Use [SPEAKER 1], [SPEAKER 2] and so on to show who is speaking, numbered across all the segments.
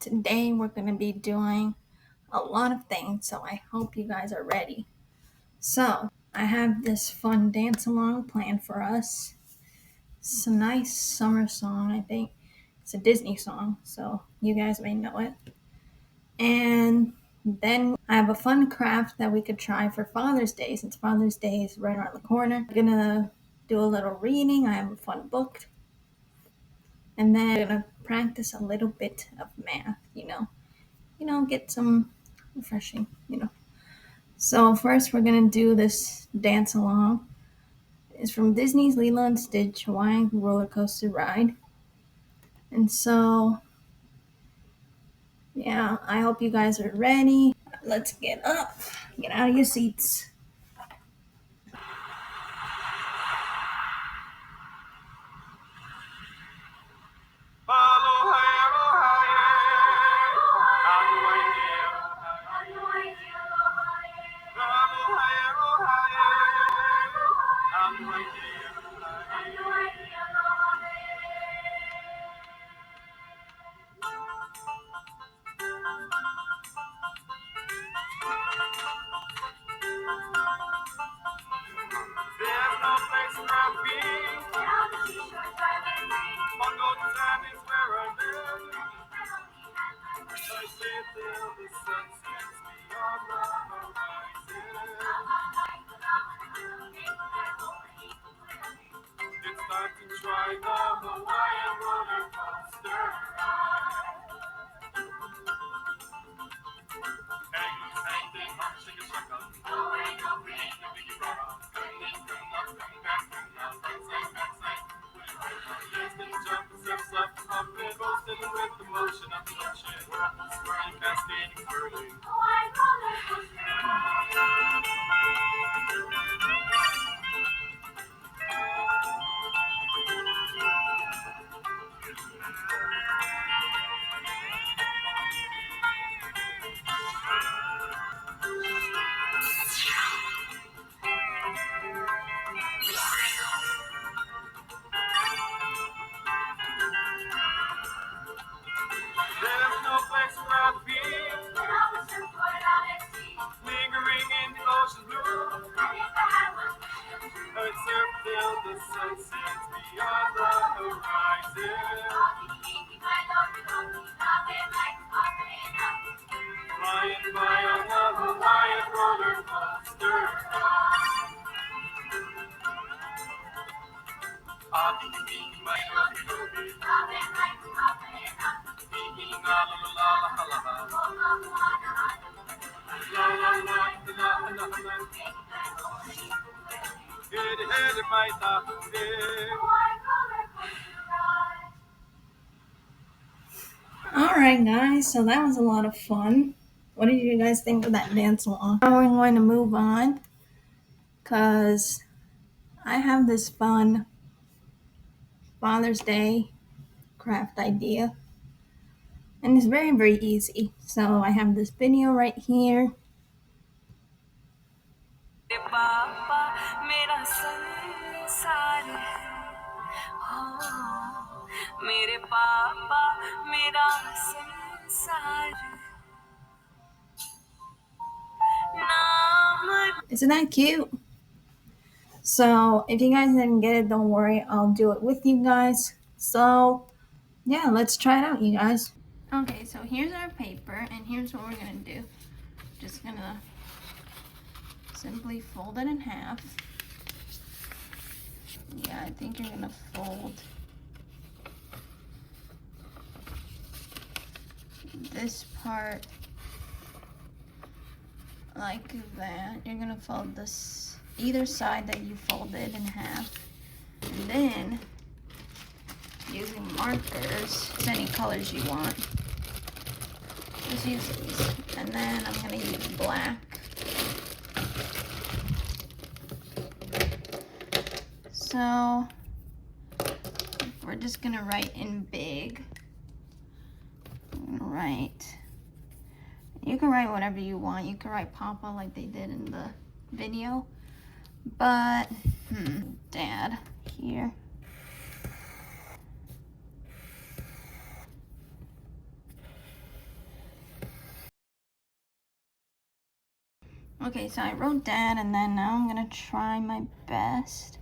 [SPEAKER 1] Today we're going to be doing a lot of things, so I hope you guys are ready. So, I have this fun dance along planned for us. It's a nice summer song, I think. It's a Disney song, so you guys may know it. And then I have a fun craft that we could try for Father's Day, since Father's Day is right around the corner. I'm gonna do a little reading. I have a fun book. And then I'm gonna practice a little bit of math, get some refreshing. So first we're gonna do this dance along. It's from Disney's Lilo and Stitch Hawaiian roller coaster ride. And so, yeah, I hope you guys are ready. Let's get up, get out of your seats. Alright guys, so that was a lot of fun. What did you guys think of that dance along? Now we're going to move on, because I have this fun Father's Day craft idea. And it's very, very easy. So I have this video right here. Isn't that cute? So if you guys didn't get it, don't worry, I'll do it with you guys. So yeah, let's try it out, you guys. Okay, so here's our paper, and here's what we're gonna do. Just gonna simply fold it in half. Yeah, I think you're gonna fold this part like that. You're gonna fold this either side that you folded in half, and then using markers, any colors you want, just use these. And then I'm gonna use black. So we're just gonna write in big. Write. You can write whatever you want. You can write Papa like they did in the video. But, Dad here. Okay, so I wrote Dad, and then now I'm gonna try my best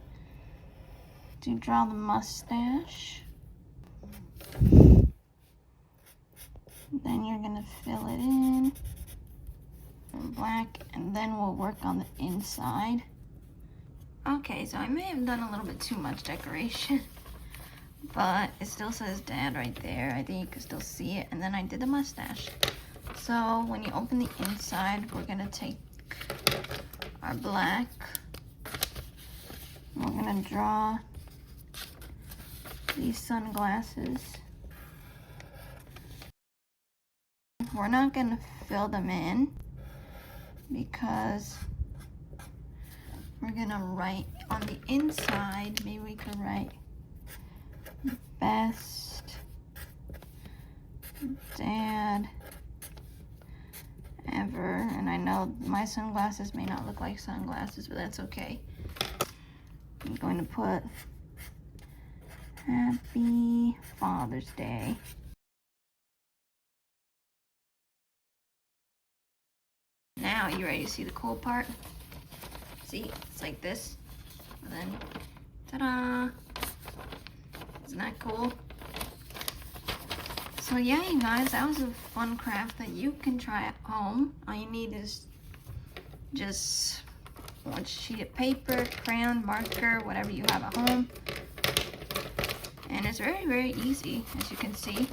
[SPEAKER 1] to draw the mustache. Then you're gonna fill it in black, and then we'll work on the inside. Okay, so I may have done a little bit too much decoration, but it still says Dad right there. I think you can still see it. And then I did the mustache. So when you open the inside, we're gonna take our black. We're gonna draw these sunglasses. We're not gonna fill them in because we're gonna write on the inside. Maybe we could write best dad ever. And I know my sunglasses may not look like sunglasses, but that's okay. I'm going to put Happy Father's Day. Now, you ready to see the cool part? See, it's like this. And then, ta-da! Isn't that cool? So yeah, you guys, that was a fun craft that you can try at home. All you need is just one sheet of paper, crayon, marker, whatever you have at home. And it's very, very easy, as you can see.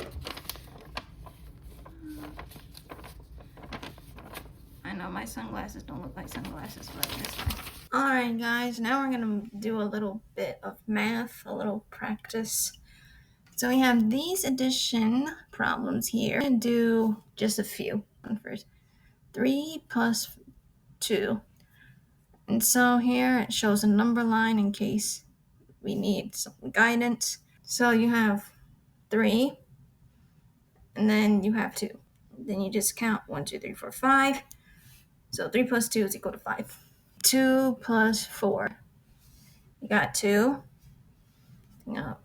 [SPEAKER 1] I know my sunglasses don't look like sunglasses, but that's fine. Alright guys, now we're gonna do a little bit of math, a little practice. So we have these addition problems here. I'm gonna do just a few. First, 3 plus 2. And so here it shows a number line in case we need some guidance. So you have 3, and then you have 2. Then you just count 1, 2, 3, 4, 5. So 3 plus 2 is equal to 5. 2 plus 4. You got 2. You got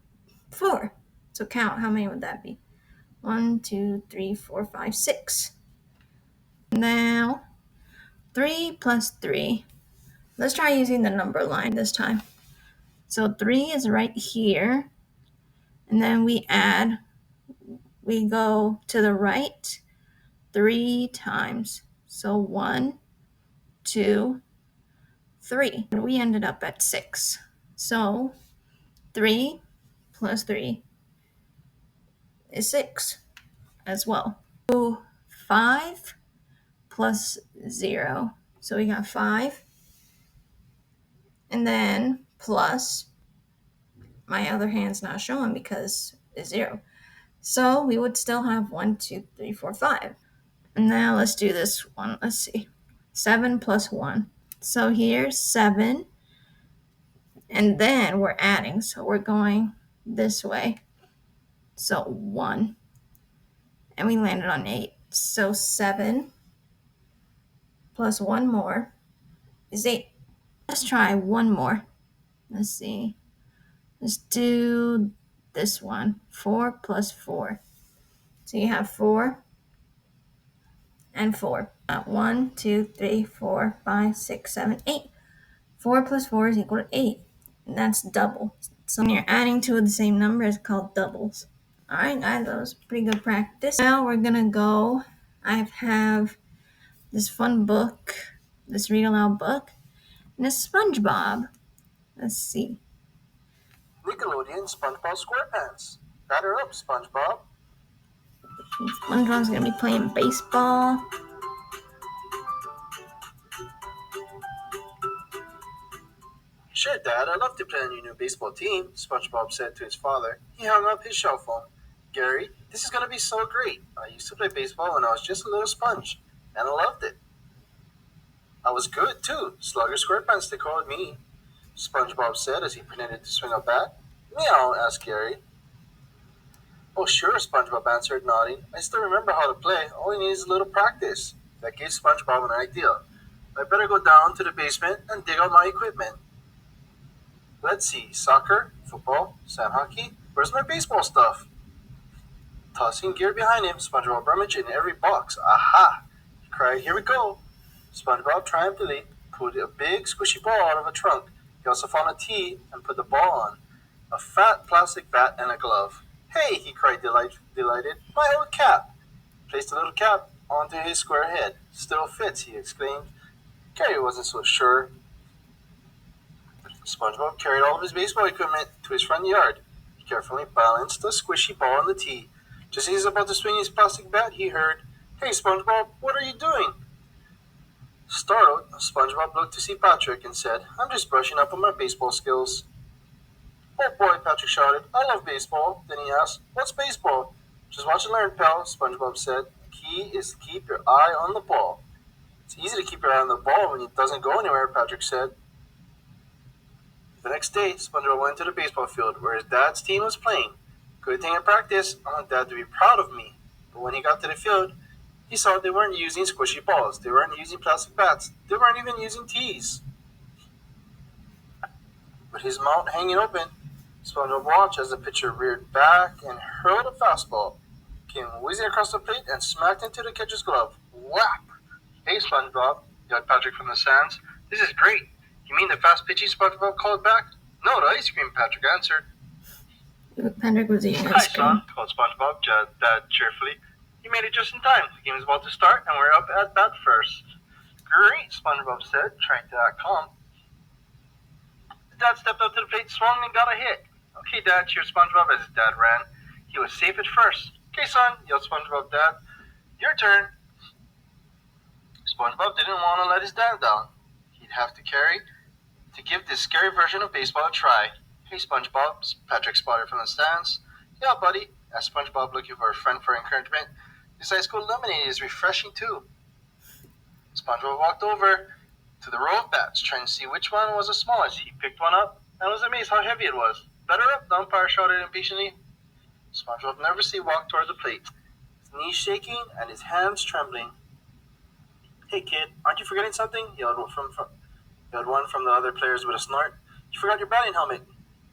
[SPEAKER 1] 4. So count, how many would that be? 1, 2, 3, 4, 5, 6. Now, 3 plus 3. Let's try using the number line this time. So 3 is right here. And then we go to the right 3 times. So 1, 2, 3. And we ended up at 6. So 3 plus 3 is 6 as well. So 5 plus 0. So we got 5. And then plus, my other hand's not showing because it's 0. So we would still have 1, 2, 3, 4, 5. And now let's do this one. Let's see. 7 plus 1. So here's 7. And then we're adding. So we're going this way. So 1. And we landed on 8. So 7 plus 1 more is 8. Let's try one more. Let's see. Let's do this one. 4 plus 4. So you have 4 and 4. 1, 2, 3, 4, 5, 6, 7, 8. 4 plus 4 is equal to 8. And that's double. So when you're adding to the same number, it's called doubles. Alright guys, that was pretty good practice. Now we're gonna go. I have this fun book, this read aloud book, and a SpongeBob. Let's see.
[SPEAKER 2] Nickelodeon SpongeBob SquarePants. Batter up, SpongeBob.
[SPEAKER 1] SpongeBob's gonna be playing baseball.
[SPEAKER 2] Sure, Dad, I'd love to play on your new baseball team, SpongeBob said to his father. He hung up his cell phone. Gary, this is going to be so great. I used to play baseball when I was just a little sponge, and I loved it. I was good, too. Slugger SquarePants, they called me, SpongeBob said as he pretended to swing a bat. Meow, asked Gary. Oh, sure, SpongeBob answered, nodding. I still remember how to play. All I need is a little practice. That gave SpongeBob an idea. I better go down to the basement and dig out my equipment. Let's see, soccer, football, sand hockey. Where's my baseball stuff? Tossing gear behind him, SpongeBob rummaged in every box. Aha! He cried, here we go. SpongeBob triumphantly pulled a big squishy ball out of a trunk. He also found a tee and put the ball on a fat plastic bat and a glove. Hey, he cried delighted, my old cap! Placed the little cap onto his square head. Still fits, he exclaimed. Gary wasn't so sure. SpongeBob carried all of his baseball equipment to his front yard. He carefully balanced the squishy ball on the tee. Just as he was about to swing his plastic bat, he heard, Hey, SpongeBob, what are you doing? Startled, SpongeBob looked to see Patrick and said, I'm just brushing up on my baseball skills. Oh boy, Patrick shouted, I love baseball. Then he asked, What's baseball? Just watch and learn, pal, SpongeBob said. The key is to keep your eye on the ball. It's easy to keep your eye on the ball when it doesn't go anywhere, Patrick said. The next day, SpongeBob went to the baseball field where his dad's team was playing. Good thing in practice, I want Dad to be proud of me. But when he got to the field, he saw they weren't using squishy balls, they weren't using plastic bats, they weren't even using tees. With his mouth hanging open, SpongeBob watched as the pitcher reared back and hurled a fastball. Came whizzing across the plate and smacked into the catcher's glove. Whap! Hey, SpongeBob, yelled Patrick from the stands. This is great. You mean the fast pitching SpongeBob called back? No, the ice cream, Patrick answered.
[SPEAKER 1] Patrick was eating
[SPEAKER 2] Hi,
[SPEAKER 1] ice cream.
[SPEAKER 2] son, called SpongeBob, Dad cheerfully. You made it just in time. The game is about to start, and we're up at bat first. Great, SpongeBob said, trying to act calm. Dad stepped up to the plate, swung, and got a hit. Okay, Dad, cheered SpongeBob as his dad ran. He was safe at first. Okay, son, yelled SpongeBob, Dad. Your turn. SpongeBob didn't want to let his dad down. He'd have to give this scary version of baseball a try. Hey, SpongeBob, Patrick spotted from the stands. Yeah, buddy, asked SpongeBob, looking for a friend for encouragement. This ice cold lemonade is refreshing, too. SpongeBob walked over to the row of bats, trying to see which one was the smallest. He picked one up and was amazed how heavy it was. Better up, the umpire shouted impatiently. SpongeBob nervously walked toward the plate, his knees shaking and his hands trembling. Hey, kid, aren't you forgetting something? Yelled one from the other players with a snort. You forgot your batting helmet.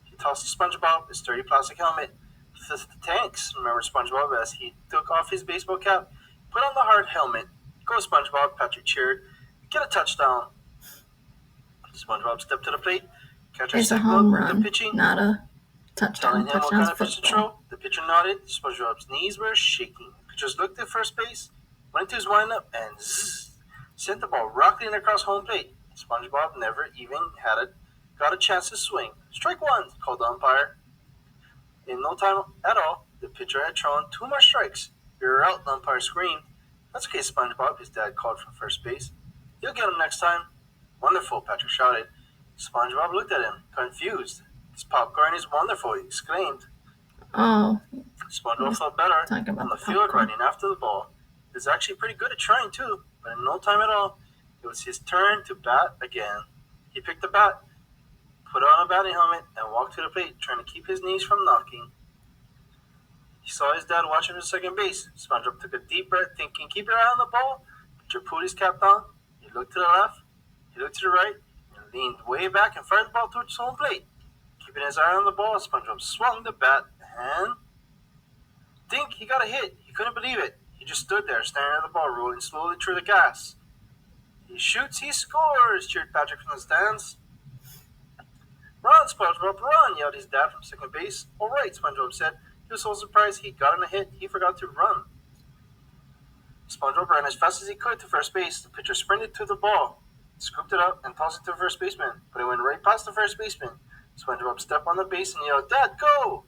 [SPEAKER 2] He tossed to SpongeBob his sturdy plastic helmet. Thanks, remembered SpongeBob as he took off his baseball cap. Put on the hard helmet. Go, SpongeBob, Patrick cheered. Get a touchdown. SpongeBob stepped to the plate. Catcher
[SPEAKER 1] It's a
[SPEAKER 2] said,
[SPEAKER 1] home
[SPEAKER 2] "Look, the
[SPEAKER 1] run,
[SPEAKER 2] pitching."
[SPEAKER 1] not a touchdown.
[SPEAKER 2] Telling him what
[SPEAKER 1] Touchdown's
[SPEAKER 2] kind of pitch to
[SPEAKER 1] football.
[SPEAKER 2] throw. The pitcher nodded. SpongeBob's knees were shaking. The pitcher looked at first base, went to his windup, and sent the ball rocketing across home plate. SpongeBob never even got a chance to swing. Strike one, called the umpire. In no time at all, the pitcher had thrown two more strikes. You're out, the umpire screamed. That's okay, SpongeBob, his dad called from first base. You'll get him next time. Wonderful, Patrick shouted. SpongeBob looked at him, confused. This popcorn is wonderful, he exclaimed.
[SPEAKER 1] Oh,
[SPEAKER 2] SpongeBob felt better
[SPEAKER 1] talking about
[SPEAKER 2] on the
[SPEAKER 1] the
[SPEAKER 2] field
[SPEAKER 1] popcorn.
[SPEAKER 2] running after the ball. He was actually pretty good at trying too, but in no time at all, it was his turn to bat again. He picked the bat, put on a batting helmet, and walked to the plate, trying to keep his knees from knocking. He saw his dad watching from second base. SpongeBob took a deep breath, thinking, keep your eye on the ball. Pitcher pulled his cap down. He looked to the left, he looked to the right, and leaned way back and fired the ball towards home plate. Keeping his eye on the ball, SpongeBob swung the bat and dink, he got a hit. He couldn't believe it. He just stood there staring at the ball rolling slowly through the gas. He shoots, he scores, cheered Patrick from the stands. Run, SpongeBob, run, yelled his dad from second base. All right, SpongeBob said. He was so surprised he got him a hit, he forgot to run. SpongeBob ran as fast as he could to first base. The pitcher sprinted to the ball, scooped it up, and tossed it to the first baseman, but it went right past the first baseman. SpongeBob stepped on the base and yelled, Dad, go!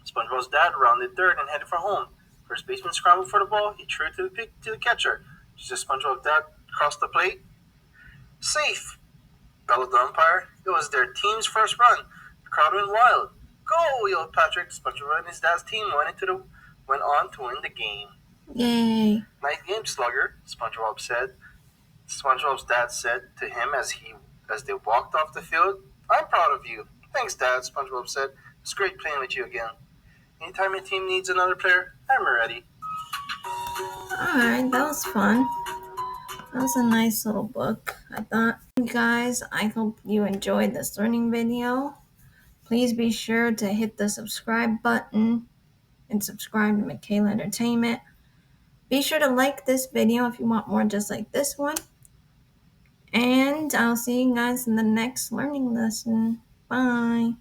[SPEAKER 2] SpongeBob's dad rounded third and headed for home. First baseman scrambled for the ball. He threw it to the catcher. Just as SpongeBob's dad crossed the plate. Safe! Bellowed the umpire. It was their team's first run. The crowd went wild. Go! Yelled Patrick. SpongeBob and his dad's team went on to win the game.
[SPEAKER 1] Yay!
[SPEAKER 2] Nice game, Slugger, SpongeBob said. SpongeBob's dad said to him as they walked off the field. I'm proud of you. Thanks, Dad, SpongeBob said. It's great playing with you again. Anytime your team needs another player, I'm ready.
[SPEAKER 1] Alright, that was fun. That was a nice little book, I thought. You guys, I hope you enjoyed this learning video. Please be sure to hit the subscribe button and subscribe to Makayla Entertainment. Be sure to like this video if you want more just like this one. And I'll see you guys in the next learning lesson. Bye.